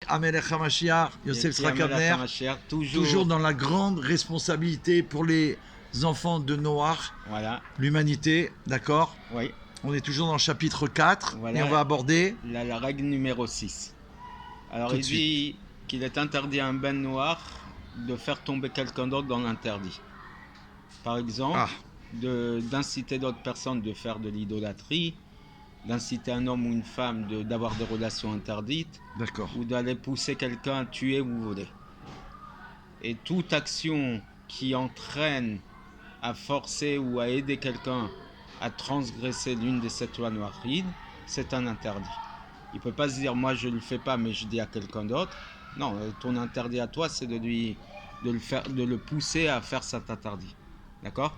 Amelech HaMashiach, Yosef Srakavner, toujours dans la grande responsabilité pour les enfants de Noach, Voilà. l'humanité, d'accord? Oui. On est toujours dans le chapitre 4 Voilà. et on va aborder la règle numéro 6. Alors Tout il de dit qu'il est interdit à un ben noir de faire tomber quelqu'un d'autre dans l'interdit. Par exemple, d'inciter d'autres personnes de faire de l'idolâtrie, d'inciter un homme ou une femme d'avoir des relations interdites, D'accord. ou d'aller pousser quelqu'un à tuer ou voler. Et toute action qui entraîne à forcer ou à aider quelqu'un à transgresser l'une des 7 lois noachides, c'est un interdit. Il ne peut pas se dire moi je ne le fais pas mais je dis à quelqu'un d'autre. Non, ton interdit à toi c'est de le pousser à faire cet interdit. D'accord?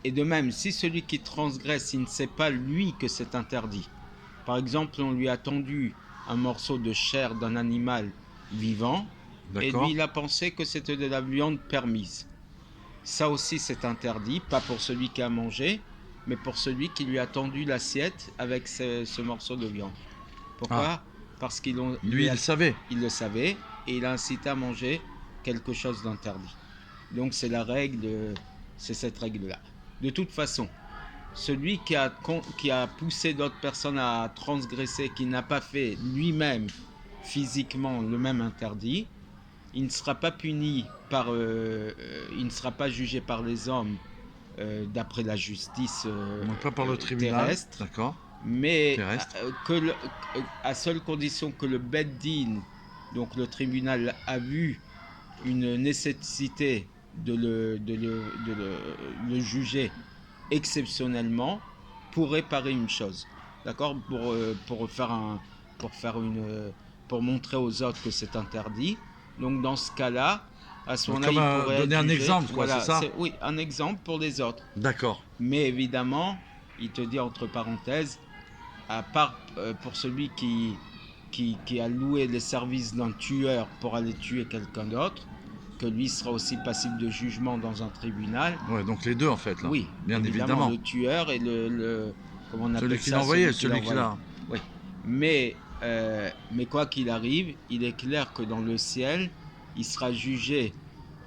Et de même, si celui qui transgresse, il ne sait pas lui que c'est interdit. Par exemple, on lui a tendu un morceau de chair d'un animal vivant, et lui il a pensé que c'était de la viande permise. Ça aussi c'est interdit, pas pour celui qui a mangé, mais pour celui qui lui a tendu l'assiette avec ce morceau de viande. Pourquoi? Parce qu'il le savait. Il le savait et il a incité à manger quelque chose d'interdit. Donc c'est la règle, c'est cette règle-là. De toute façon, celui qui a poussé d'autres personnes à transgresser, qui n'a pas fait lui-même physiquement le même interdit, il ne sera pas puni il ne sera pas jugé par les hommes d'après la justice pas par le tribunal terrestre, d'accord, mais à seule condition que le Beth Din, donc le tribunal, a vu une nécessité de le juger exceptionnellement pour réparer une chose, d'accord, pour montrer aux autres que c'est interdit. Donc dans ce cas-là, à ce moment-là, il pourrait donner un exemple, quoi, voilà, c'est ça? Oui, un exemple pour les autres. D'accord. Mais évidemment, il te dit entre parenthèses, à part pour celui qui a loué les services d'un tueur pour aller tuer quelqu'un d'autre, que lui sera aussi passible de jugement dans un tribunal. Ouais, donc les deux en fait, là. Oui, bien évidemment. Le tueur et comment on appelle celui qui ça, l'a envoyé, celui qui l'a. Oui. Mais quoi qu'il arrive, il est clair que dans le ciel, il sera jugé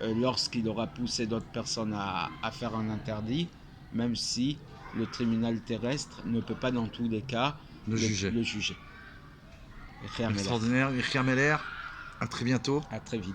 lorsqu'il aura poussé d'autres personnes à faire un interdit, même si le tribunal terrestre ne peut pas dans tous les cas le juger. Extraordinaire. Michel Meller, à très bientôt. À très vite.